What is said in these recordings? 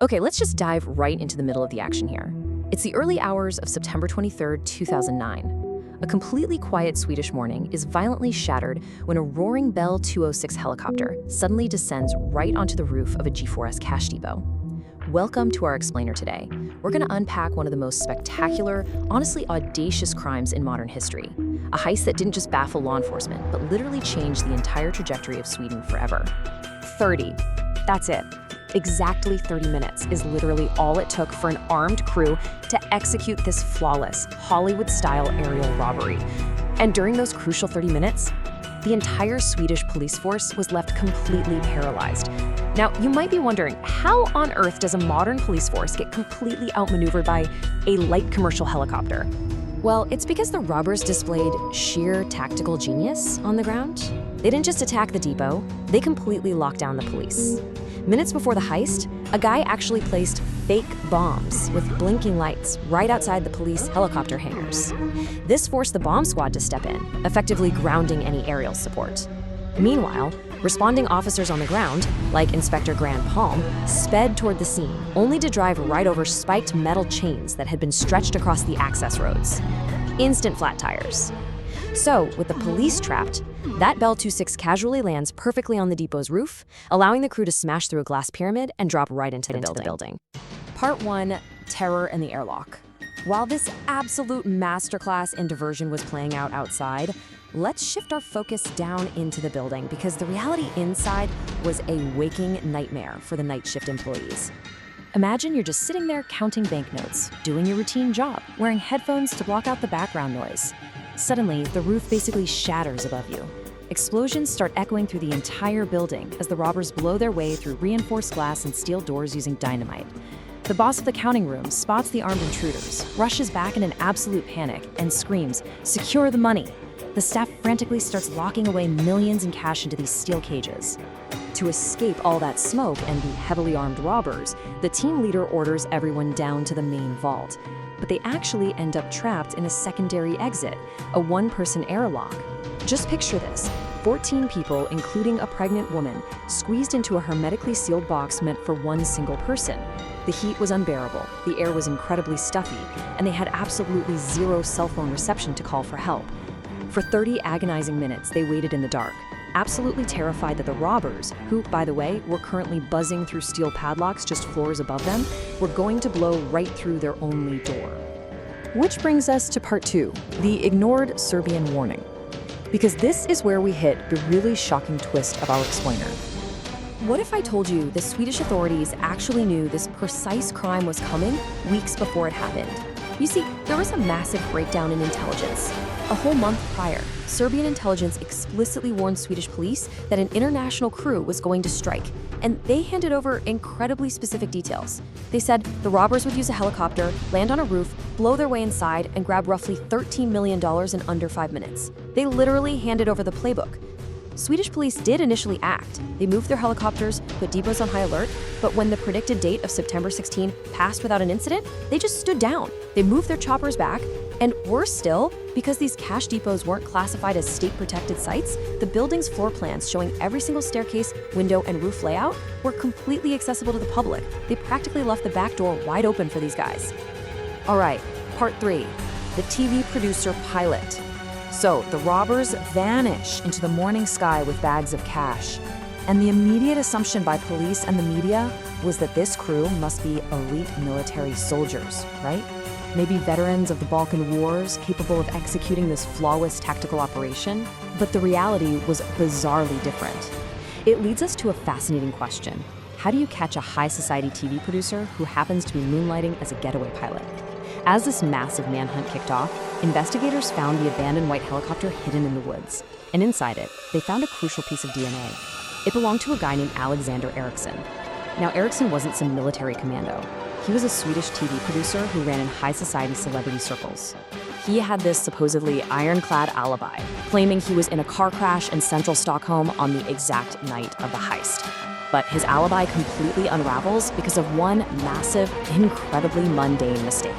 Okay, let's just dive right into the middle of the action here. It's the early hours of September 23rd, 2009. A completely quiet Swedish morning is violently shattered when a roaring Bell 206 helicopter suddenly descends right onto the roof of a G4S cash depot. Welcome to our explainer today. We're going to unpack one of the most spectacular, honestly audacious crimes in modern history. A heist that didn't just baffle law enforcement, but literally changed the entire trajectory of Sweden forever. 30. That's it. Exactly 30 minutes is literally all it took for an armed crew to execute this flawless, Hollywood-style aerial robbery. And during those crucial 30 minutes, the entire Swedish police force was left completely paralyzed. Now, you might be wondering, how on earth does a modern police force get completely outmaneuvered by a light commercial helicopter? Well, it's because the robbers displayed sheer tactical genius on the ground. They didn't just attack the depot, they completely locked down the police. Minutes before the heist, a guy actually placed fake bombs with blinking lights right outside the police helicopter hangars. This forced the bomb squad to step in, effectively grounding any aerial support. Meanwhile, responding officers on the ground, like Inspector Grand Palm, sped toward the scene, only to drive right over spiked metal chains that had been stretched across the access roads. Instant flat tires. So, with the police trapped, that Bell 206 casually lands perfectly on the depot's roof, allowing the crew to smash through a glass pyramid and drop right into the building. Part 1, Terror in the Airlock. While this absolute masterclass in diversion was playing out outside, let's shift our focus down into the building because the reality inside was a waking nightmare for the night shift employees. Imagine you're just sitting there counting banknotes, doing your routine job, wearing headphones to block out the background noise. Suddenly, the roof basically shatters above you. Explosions start echoing through the entire building as the robbers blow their way through reinforced glass and steel doors using dynamite. The boss of the counting room spots the armed intruders, rushes back in an absolute panic, and screams, "Secure the money!" The staff frantically starts locking away millions in cash into these steel cages. To escape all that smoke and the heavily armed robbers, the team leader orders everyone down to the main vault. But they actually end up trapped in a secondary exit, a one-person airlock. Just picture this, 14 people, including a pregnant woman, squeezed into a hermetically sealed box meant for one single person. The heat was unbearable, the air was incredibly stuffy, and they had absolutely zero cell phone reception to call for help. For 30 agonizing minutes, they waited in the dark, absolutely terrified that the robbers, who, by the way, were currently buzzing through steel padlocks just floors above them, were going to blow right through their only door. Which brings us to part 2, the ignored Serbian warning. Because this is where we hit the really shocking twist of our explainer. What if I told you the Swedish authorities actually knew this precise crime was coming weeks before it happened? You see, there was a massive breakdown in intelligence. A whole month prior, Serbian intelligence explicitly warned Swedish police that an international crew was going to strike, and they handed over incredibly specific details. They said the robbers would use a helicopter, land on a roof, blow their way inside, and grab roughly $13 million in under 5 minutes. They literally handed over the playbook. Swedish police did initially act. They moved their helicopters, put depots on high alert, but when the predicted date of September 16 passed without an incident, they just stood down. They moved their choppers back, and worse still, because these cash depots weren't classified as state-protected sites, the building's floor plans showing every single staircase, window, and roof layout were completely accessible to the public. They practically left the back door wide open for these guys. All right, part 3, the TV producer pilot. So, the robbers vanish into the morning sky with bags of cash. And the immediate assumption by police and the media was that this crew must be elite military soldiers, right? Maybe veterans of the Balkan Wars capable of executing this flawless tactical operation. But the reality was bizarrely different. It leads us to a fascinating question. How do you catch a high society TV producer who happens to be moonlighting as a getaway pilot? As this massive manhunt kicked off, investigators found the abandoned white helicopter hidden in the woods. And inside it, they found a crucial piece of DNA. It belonged to a guy named Alexander Eriksson. Now, Eriksson wasn't some military commando. He was a Swedish TV producer who ran in high society celebrity circles. He had this supposedly ironclad alibi, claiming he was in a car crash in central Stockholm on the exact night of the heist. But his alibi completely unravels because of one massive, incredibly mundane mistake.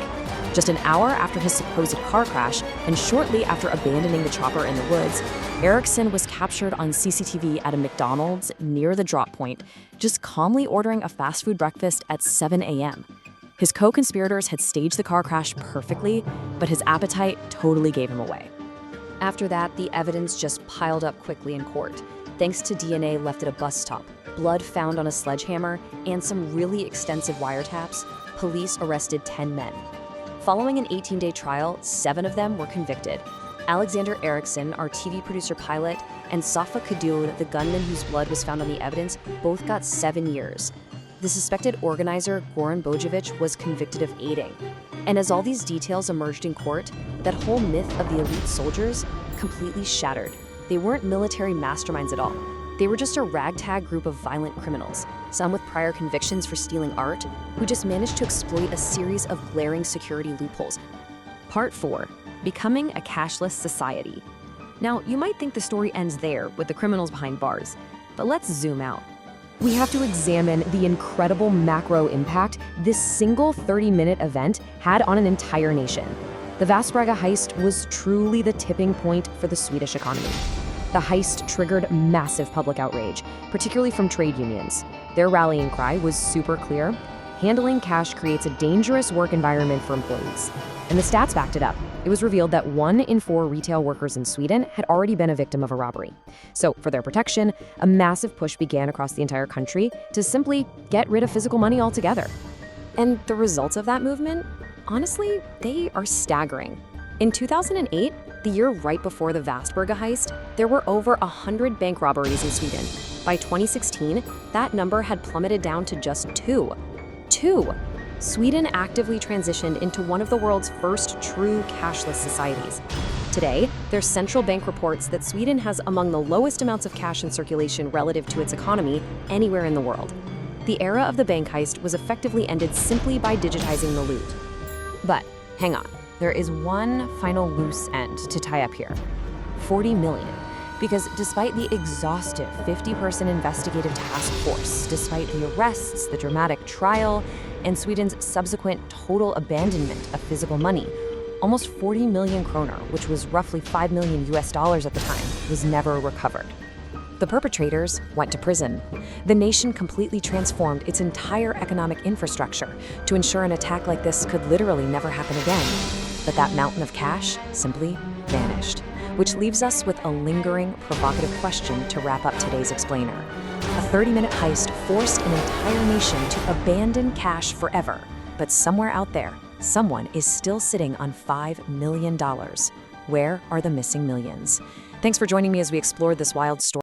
Just an hour after his supposed car crash, and shortly after abandoning the chopper in the woods, Erickson was captured on CCTV at a McDonald's near the drop point, just calmly ordering a fast food breakfast at 7 a.m. His co-conspirators had staged the car crash perfectly, but his appetite totally gave him away. After that, the evidence just piled up quickly in court, thanks to DNA left at a bus stop, blood found on a sledgehammer, and some really extensive wiretaps. Police arrested 10 men. Following an 18-day trial, 7 of them were convicted. Alexander Erickson, our TV producer pilot, and Safa Kadun, the gunman whose blood was found on the evidence, both got 7 years. The suspected organizer, Goran Bojovic, was convicted of aiding. And as all these details emerged in court, that whole myth of the elite soldiers completely shattered. They weren't military masterminds at all. They were just a ragtag group of violent criminals, some with prior convictions for stealing art, who just managed to exploit a series of glaring security loopholes. Part 4. Becoming a cashless society. Now, you might think the story ends there, with the criminals behind bars, but let's zoom out. We have to examine the incredible macro impact this single 30-minute event had on an entire nation. The Västberga Heist was truly the tipping point for the Swedish economy. The heist triggered massive public outrage, particularly from trade unions. Their rallying cry was super clear: handling cash creates a dangerous work environment for employees. And the stats backed it up. It was revealed that 1 in 4 retail workers in Sweden had already been a victim of a robbery. So, for their protection, a massive push began across the entire country to simply get rid of physical money altogether. And the results of that movement, honestly, they are staggering. In 2008, the year right before the Västberga heist, there were over 100 bank robberies in Sweden. By 2016, that number had plummeted down to just 2. 2! Sweden actively transitioned into one of the world's first true cashless societies. Today, their central bank reports that Sweden has among the lowest amounts of cash in circulation relative to its economy anywhere in the world. The era of the bank heist was effectively ended simply by digitizing the loot. But hang on, there is one final loose end to tie up here. 40 million. Because despite the exhaustive 50-person investigative task force, despite the arrests, the dramatic trial, and Sweden's subsequent total abandonment of physical money, almost 40 million kroner, which was roughly $5 million at the time, was never recovered. The perpetrators went to prison. The nation completely transformed its entire economic infrastructure to ensure an attack like this could literally never happen again. But that mountain of cash simply vanished, which leaves us with a lingering, provocative question to wrap up today's explainer. A 30-minute heist forced an entire nation to abandon cash forever. But somewhere out there, someone is still sitting on $5 million. Where are the missing millions? Thanks for joining me as we explore this wild story.